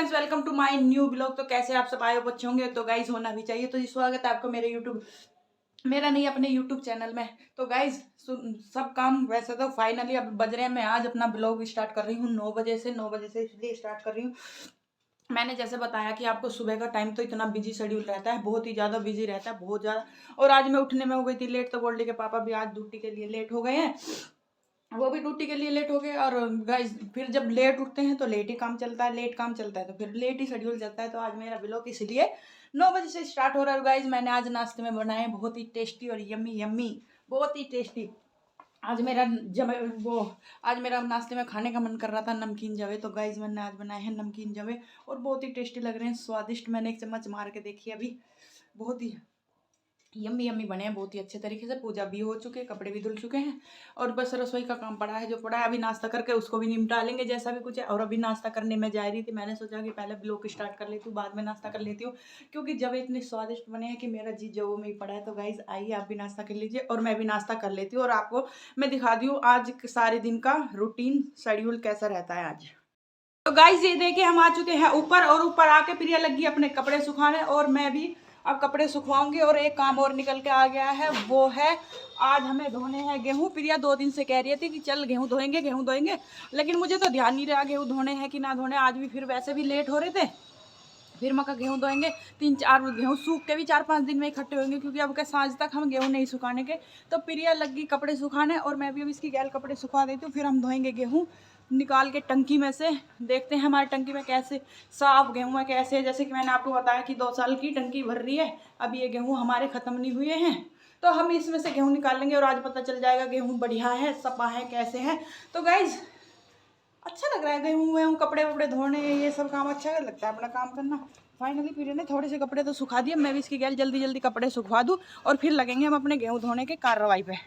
Friends, welcome to my new blog. तो कैसे आप सब आए हो, बच्चे होंगे तो गाइज होना भी चाहिए। तो जी स्वागत है आपको मेरा नहीं अपने यूट्यूब चैनल में। तो गाइज सब काम वैसे तो फाइनली अब बज रहे हैं। मैं आज अपना ब्लॉग स्टार्ट कर रही हूँ 9 बजे से इसलिए स्टार्ट कर रही हूँ। मैंने जैसे बताया कि आपको सुबह का टाइम तो इतना बिजी शेड्यूल रहता है, बहुत ही ज़्यादा बिजी रहता है, बहुत ज़्यादा। और आज मैं उठने में हो गई थी लेट, तो गोल्डी के पापा भी आज ड्यूटी के लिए लेट हो गए हैं, वो भी ड्यूटी के लिए लेट हो गए। और गाइस फिर जब लेट उठते हैं तो लेट ही काम चलता है, लेट काम चलता है तो फिर लेट ही शेड्यूल चलता है। तो आज मेरा ब्लॉग इसलिए 9 बजे से स्टार्ट हो रहा है। और गाइस मैंने आज नाश्ते में बनाए बहुत ही टेस्टी और यम्मी यम्मी, बहुत ही टेस्टी। आज मेरा जब वो आज मेरा नाश्ते में खाने का मन कर रहा था नमकीन जवे, तो गाइस मैंने आज बनाए हैं नमकीन जवे और बहुत ही टेस्टी लग रहे हैं, स्वादिष्ट। मैंने एक चम्मच मार के देखी अभी, बहुत ही यम्मी यम्मी बने हैं, बहुत ही अच्छे तरीके से। पूजा भी हो चुके, कपड़े भी धुल चुके हैं और बस रसोई का काम पड़ा है, जो पड़ा है अभी नाश्ता करके उसको भी निपटा लेंगे जैसा भी कुछ है। और अभी नाश्ता करने में जा रही थी, मैंने सोचा कि पहले ब्लॉग स्टार्ट कर लेती हूँ, बाद में नाश्ता कर लेती हूँ, क्योंकि जब इतने स्वादिष्ट बने हैं कि मेरा जी जो में ही पड़ा है। तो गाइज आइए आप भी नाश्ता कर लीजिए और मैं भी नाश्ता कर लेती हूँ और आपको मैं दिखा दी हूँ आज सारे दिन का रूटीन शेड्यूल कैसा रहता है आज। तो गाइज ये देखिए हम आ चुके हैं ऊपर, और ऊपर आके प्रिया लगी अपने कपड़े सुखाने और मैं भी अब कपड़े सुखवाऊंगी। और एक काम और निकल के आ गया है, वो है आज हमें धोने हैं गेहूं। प्रिया 2 दिन से कह रही थी कि चल गेहूं धोएंगे, लेकिन मुझे तो ध्यान नहीं रहा गेहूं धोने हैं कि ना धोने। आज भी फिर वैसे भी लेट हो रहे थे, फिर मक्का गेहूँ धोएंगे। 3-4 गेहूँ सूख के भी 4-5 दिन में इकट्ठे होंगे, क्योंकि अब के सांझ तक हम गेहूँ नहीं सुखाने के। तो प्रिया लगी कपड़े सुखाने और मैं भी अब इसकी गैल कपड़े सुखा देती हूँ, फिर हम धोएंगे गेहूँ निकाल के टंकी में से। देखते हैं हमारी टंकी में कैसे साफ गेहूँ है, कैसे। जैसे कि मैंने आपको बताया कि 2 साल की टंकी भर रही है, अब ये गेहूँ हमारे ख़त्म नहीं हुए हैं, तो हम इसमें से गेहूँ निकाल लेंगे और आज पता चल जाएगा गेहूँ बढ़िया है, सपा है, कैसे है। तो गाइज अच्छा लग रहा है गेहूँ वेहूँ कपड़े वपड़े धोने, ये सब काम अच्छा लगता है अपना काम करना। फाइनली फिर ने थोड़े से कपड़े तो सुखा दिए, मैं भी इसकी गैल जल्दी जल्दी कपड़े सुखवा दूँ और फिर लगेंगे हम अपने गेहूँ धोने के कार्रवाई पे।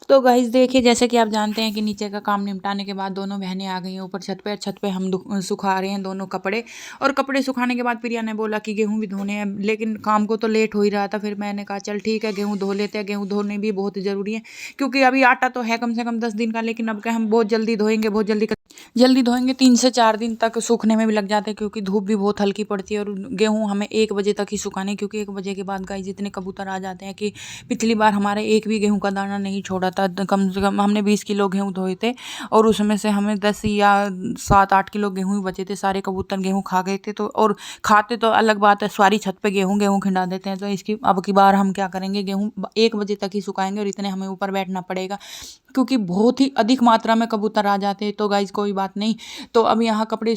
तो गाइस देखिए, जैसे कि आप जानते हैं कि नीचे का काम निपटाने के बाद दोनों बहनें आ गई हैं ऊपर छत पे हम सुखा रहे हैं दोनों कपड़े। और कपड़े सुखाने के बाद प्रिया ने बोला कि गेहूं भी धोने हैं, लेकिन काम को तो लेट हो ही रहा था। फिर मैंने कहा चल ठीक है गेहूं धो लेते हैं, गेहूं धोने भी बहुत ज़रूरी है, क्योंकि अभी आटा तो है कम से कम 10 दिन का, लेकिन अब क्या हम बहुत जल्दी धोएंगे, बहुत जल्दी धोएंगे। 3 से 4 दिन तक सूखने में भी लग जाते हैं, क्योंकि धूप भी बहुत हल्की पड़ती है। और गेहूं हमें 1 बजे तक ही सुखाने, क्योंकि 1 बजे के बाद गाइस इतने कबूतर आ जाते हैं कि पिछली बार हमारे एक भी गेहूं का दाना नहीं छोड़ा था। कम से कम हमने 20 किलो गेहूं धोए थे और उसमें से हमें 10 या 7-8 किलो गेहूं ही बचे थे। सारे कबूतर गेहूं खा गए थे। तो और खाते तो अलग बात है, सारी छत पे गेहूं खिंडा देते हैं। तो इसकी अब की बार हम क्या करेंगे, गेहूं 1 बजे तक ही सुखाएंगे और इतने हमें ऊपर बैठना पड़ेगा, क्योंकि बहुत ही अधिक मात्रा में कबूतर आ जाते हैं। तो गाइज कोई बात नहीं, तो अब यहाँ कपड़े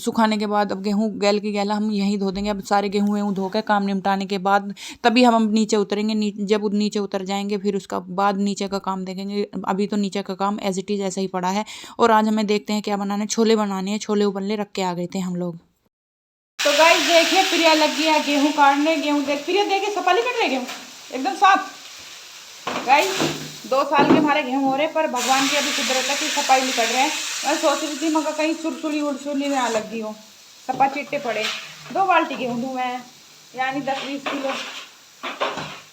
सुखाने के बाद अब गेहूँ गैल की गैला हम यहीं धो देंगे। अब सारे गेहूँ धो के काम निपटाने के बाद तभी हम नीचे उतरेंगे। जब नीचे उतर जाएंगे फिर उसका बाद नीचे का काम देखेंगे। अभी तो नीचे का काम एज इट इज़ ऐसा ही पड़ा है। और आज हमें देखते हैं क्या बनाना है, छोले बनाने हैं, छोले उबलने रख के आ गए थे हम लोग। तो गाइस देखिए प्रिया लगी है गेहूँ काटने। गेहूँ प्रिया देखिए सफाली कट रहे गेहूँ एकदम साफ। गाइस 2 साल के हमारे गेहूँ हो रहे, पर भगवान की अभी कुदरत है कि सफाई नहीं कर रहे हैं। मैं सोच रही थी मगर कहीं सुरसुली उड़सुली ना लग गई हो, सपा चिट्टे पड़े। 2 बाल्टी गेहूँ दूँ मैं, यानी 10-20 किलो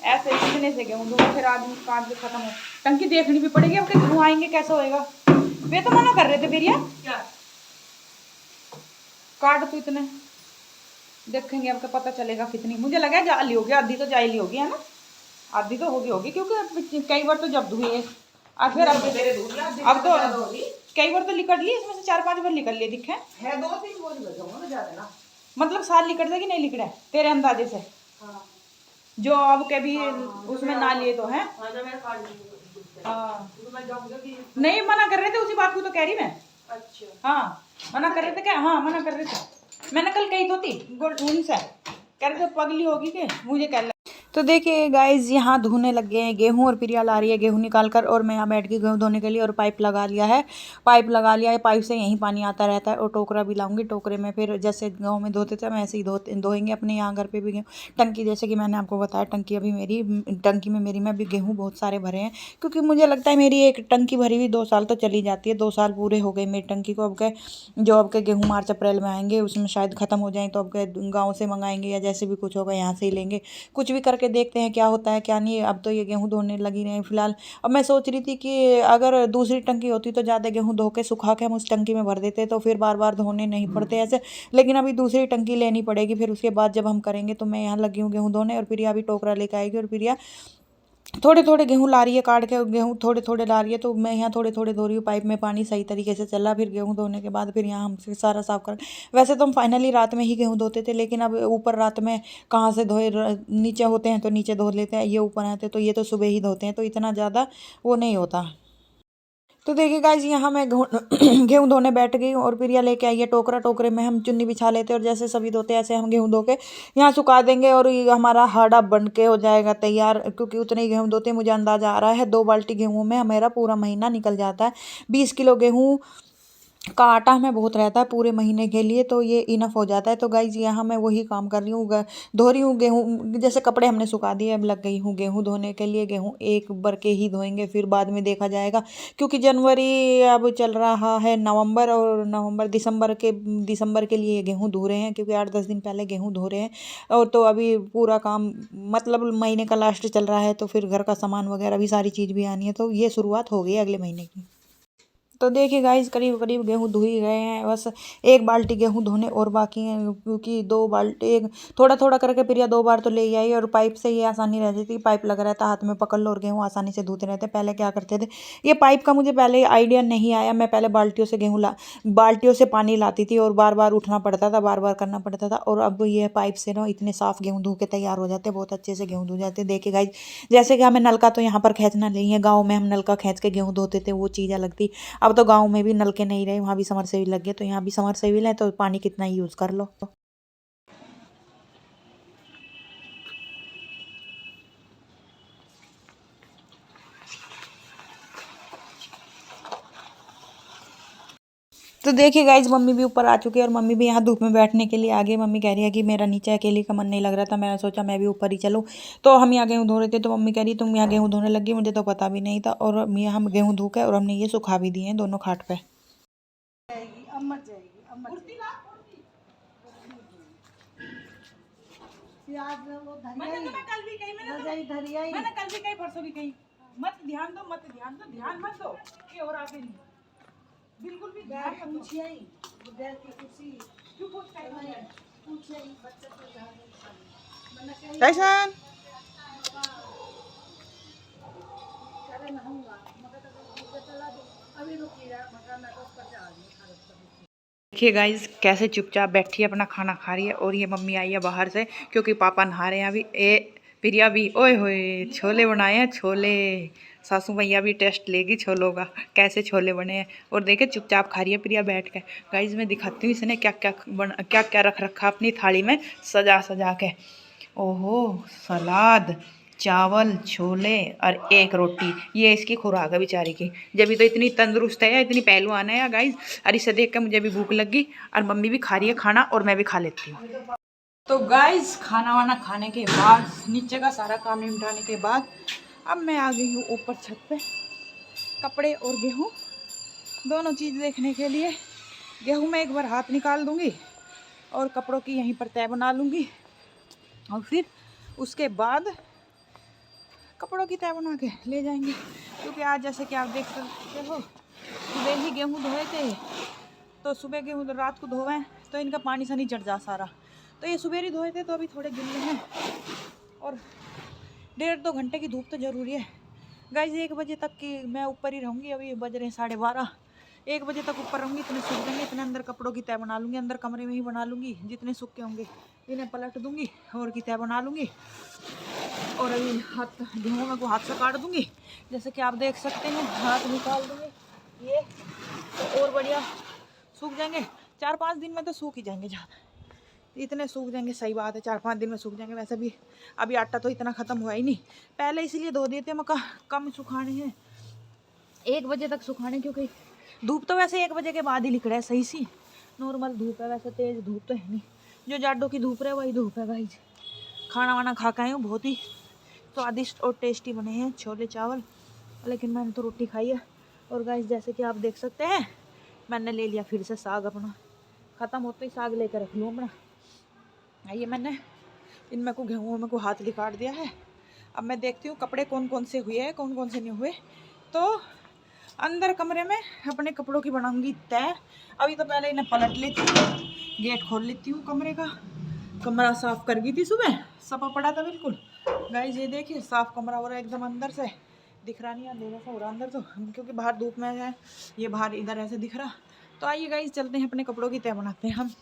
ऐसे इतने से गेहूँ दूँ, फिर आदमी काट के खत्म हो। टंकी देखनी भी पड़ेगी, अब गेहूँ आएंगे कैसे होएगा। वे तो मना कर रहे थे प्रिया काट तो इतने देखेंगे, अब पता चलेगा कितनी। मुझे लगा जाली होगी, आधी तो जाली होगी है ना, आधी तो होगी क्योंकि कई बार तो जब धुए फिर अब तो कई बार तो लिकट ली, इसमें से 4-5 बार निकल लिए दिखे है। 2-3 बोरी ना, मतलब साल लिकट गए कि नहीं लिकड़ा है तेरे अंदाजे से? हाँ। जो अब के भी उसमें ना लिए तो है। हाँ नहीं मना कर रहे थे, उसी बात को तो कह रही मैं। अच्छा हाँ मना कर रहे थे क्या? हाँ मना कर रहे थे, मैंने कल कही तो थी उनसे, कह रहे थे पगली होगी कि मुझे कह। तो देखिए गाइज यहाँ धोने लग गए हैं गेहूँ और प्रिया ला रही है गेहूँ निकाल कर, और मैं यहाँ बैठ के गेहूँ धोने के लिए। और पाइप लगा लिया है, पाइप से यहीं पानी आता रहता है। और टोकरा भी लाऊंगी, टोकरे में फिर जैसे गाँव में धोते थे हम ऐसे ही धोएंगे अपने यहाँ घर पे भी गेहूँ। टंकी जैसे कि मैंने आपको बताया, टंकी में अभी गेहूँ बहुत सारे भरे हैं, क्योंकि मुझे लगता है मेरी एक टंकी भरी हुई 2 साल तो चली जाती है। 2 साल पूरे हो गए मेरी टंकी को। अब के गेहूँ मार्च अप्रैल में आएंगे, उसमें शायद ख़त्म हो जाए, तो अब के गाँव से मंगाएंगे या जैसे भी कुछ होगा यहाँ से ही लेंगे। कुछ भी करके करके देखते हैं क्या होता है क्या नहीं। अब तो ये गेहूँ धोने लगी रहे हैं फिलहाल। अब मैं सोच रही थी कि अगर दूसरी टंकी होती तो ज़्यादा गेहूँ धो के सुखा के हम उस टंकी में भर देते तो फिर बार बार धोने नहीं पड़ते ऐसे। लेकिन अभी दूसरी टंकी लेनी पड़ेगी, फिर उसके बाद जब हम करेंगे तो मैं यहाँ लगी हूँ गेहूँ धोने, और प्रिया अभी टोकरा लेकर आएगी। और प्रिया थोड़े थोड़े गेहूँ ला रही है काट के, गेहूँ थोड़े थोड़े ला रही है, तो मैं यहाँ थोड़े थोड़े धो रही हूँ। पाइप में पानी सही तरीके से चला, फिर गेहूँ धोने के बाद फिर यहाँ हम फिर सारा साफ कर। वैसे तो हम फाइनली रात में ही गेहूँ धोते थे, लेकिन अब ऊपर रात में कहाँ से धोए, नीचे होते हैं तो नीचे धो लेते हैं, ये ऊपर आते तो ये तो सुबह ही धोते हैं, तो इतना ज़्यादा वो नहीं होता। तो देखिए गाइज यहाँ मैं गेहूँ धोने बैठ गई हूँ, और प्रिया लेके आई है टोकरा। टोकरे में हम चुन्नी बिछा लेते हैं, और जैसे सभी धोते हैं ऐसे हम गेहूँ धो के यहाँ सुखा देंगे, और ये हमारा हाड़ा बन के हो जाएगा तैयार। क्योंकि उतने ही गेहूँ धोते मुझे अंदाजा आ रहा है 2 बाल्टी गेहूँ में मेरा पूरा महीना निकल जाता है। 20 किलो गेहूँ का आटा हमें बहुत रहता है पूरे महीने के लिए, तो ये इनफ हो जाता है। तो गाइज यहाँ मैं वही काम कर रही हूँ, धो रही हूँ गेहूँ। जैसे कपड़े हमने सुखा दिए, अब लग गई हूँ गेहूँ धोने के लिए। गेहूँ एक भर के ही धोएंगे, फिर बाद में देखा जाएगा। क्योंकि जनवरी अब चल रहा है नवंबर, और नवंबर दिसंबर के लिए गेहूँ धो रहे हैं, क्योंकि 8-10 दिन पहले गेहूँ धो रहे हैं। और तो अभी पूरा काम मतलब महीने का लास्ट चल रहा है, तो फिर घर का सामान वगैरह भी सारी चीज़ भी आनी है, तो ये शुरुआत हो गई अगले महीने की। तो देखिए गाइस करीब करीब गेहूँ धो ही गए हैं, बस 1 बाल्टी गेहूँ धोने और बाकी हैं। क्योंकि 2 बाल्टी एक थोड़ा थोड़ा करके प्रिया 2 बार तो ले ही आई, और पाइप से ये आसानी रहती थी। पाइप लगा रहता हाथ में पकड़ लो और गेहूँ आसानी से धोते रहते। पहले क्या करते थे, ये पाइप का मुझे पहले आइडिया नहीं आया। मैं पहले बाल्टियों से पानी लाती थी, और बार बार उठना पड़ता था, बार बार करना पड़ता था। और अब ये पाइप से ना इतने साफ गेहूँ धो के तैयार हो जाते, बहुत अच्छे से गेहूँ धो जाते। देखिए गाइस जैसे कि हमें नलका तो यहाँ पर खींचना नहीं है, गाँव में हम नलका खींच के गेहूँ धोते थे, वो चीज़ अलग थी। अब तो गाँव में भी नलके नहीं रहे, वहाँ भी समरसेबिल लग गए, तो यहाँ भी समरसेबिल है, तो पानी कितना ही यूज़ कर लो। तो देखिए गाइज मम्मी भी ऊपर आ चुकी है, और मम्मी भी यहाँ धूप में बैठने के लिए आ गई। मम्मी कह रही है कि मेरा नीचे अकेले का मन नहीं लग रहा था, मैंने सोचा मैं भी ऊपर ही चलूँ। तो हम यहाँ गेहूँ धो रहे थे, तो मम्मी कह रही तुम यहाँ गेहूँ धोने लगी, मुझे तो पता भी नहीं था। और यहाँ हम गेहूँ धो के और हमने ये सुखा भी दिए हैं दोनों खाट पे। परसों भी कही मत ध्यान दो, ध्यान मत दो कि और आगे नहीं बिल्कुल भी ध्यान पूछिए ही कैसन देखिए गाइज कैसे चुपचाप बैठी है अपना खाना खा रही है। और ये मम्मी आई है बाहर से, क्योंकि पापा नहा रहे हैं अभी। प्रिया भी ओए होए छोले बनाए हैं, छोले। सासू मैया भी टेस्ट लेगी छोलों का, कैसे छोले बने हैं। और देखे चुपचाप खा रही है प्रिया बैठ के। गाइज मैं दिखाती हूँ इसने क्या क्या रख रखा अपनी थाली में सजा सजा के। ओहो सलाद, चावल, छोले और 1 रोटी, ये इसकी खुराक है बेचारी की। जब भी तो इतनी तंदुरुस्त है या इतनी पहलवान है या गाइज। और इसे देख कर मुझे भी भूख लगी, और मम्मी भी खा रही है खाना, और मैं भी खा लेती हूँ। तो गाइज खाना वाना खाने के बाद, नीचे का सारा काम निपटाने के बाद, अब मैं आ गई हूँ ऊपर छत पे कपड़े और गेहूँ दोनों चीज़ देखने के लिए। गेहूँ में एक बार हाथ निकाल दूँगी, और कपड़ों की यहीं पर तय बना लूँगी, और फिर उसके बाद कपड़ों की तय बना के ले जाएंगे। क्योंकि आज जैसे कि आप देख सकते हो सुबह ही गेहूँ धोए थे, तो सुबह गेहूँ रात को धोए तो इनका पानी सा नहीं चढ़ जा सारा। तो ये सुबह ही धोए थे, तो अभी थोड़े गिले हैं, और 1.5-2 घंटे की धूप तो ज़रूरी है। गाइस 1 बजे तक की मैं ऊपर ही रहूँगी, अभी बज रहे हैं 12:30। 1 बजे तक ऊपर रहूँगी, इतने सूख जाएंगे, इतने अंदर कपड़ों की तय बना लूँगी, अंदर कमरे में ही बना लूँगी। जितने सूखे होंगे इन्हें पलट दूँगी और की तय बना लूँगी। और अभी गेहूँ में को हाथ से काट दूँगी, जैसे कि आप देख सकते हैं, हाथ निकाल दूँगी ये, तो और बढ़िया सूख जाएंगे। 4-5 दिन में तो सूख ही जाएंगे, ज़्यादा इतने सूख जाएंगे। सही बात है 4-5 दिन में सूख जाएंगे। वैसे भी अभी आटा तो इतना ख़त्म हुआ ही नहीं, पहले इसलिए धो दिए थे। मक्का कम सुखाने हैं, 1 बजे तक सुखाने, क्योंकि धूप तो वैसे 1 बजे के बाद ही लिख रहा है, सही सी नॉर्मल धूप है, वैसे तेज़ धूप तो है नहीं। जो जाडो की धूप रहे वही धूप है गाइज। खाना वाना खा के आए हूँ, बहुत ही स्वादिष्ट और टेस्टी बने हैं छोले चावल, लेकिन मैंने तो रोटी खाई है। और गाइज जैसे कि आप देख सकते हैं, मैंने ले लिया फिर से साग अपना, ख़त्म होते ही साग लेकर रख लूँ अपना। ये मैंने इनमें को गेहूँ में को हाथ भी काट दिया है। अब मैं देखती हूँ कपड़े कौन कौन से हुए हैं, कौन कौन से नहीं हुए। तो अंदर कमरे में अपने कपड़ों की बनाऊंगी तय। अभी तो पहले इन्हें पलट लेती हूँ, गेट खोल लेती हूँ कमरे का। कमरा साफ कर गई थी सुबह, सफा पड़ा था बिल्कुल। गाइस ये देखिए साफ कमरा हो रहा है एकदम अंदर से, दिख रहा नहीं अंधेरा सा हो रहा अंदर तो, क्योंकि बाहर धूप में है, ये बाहर इधर ऐसे दिख रहा। तो आइए गाइस चलते हैं अपने कपड़ों की तय बनाते हैं हम।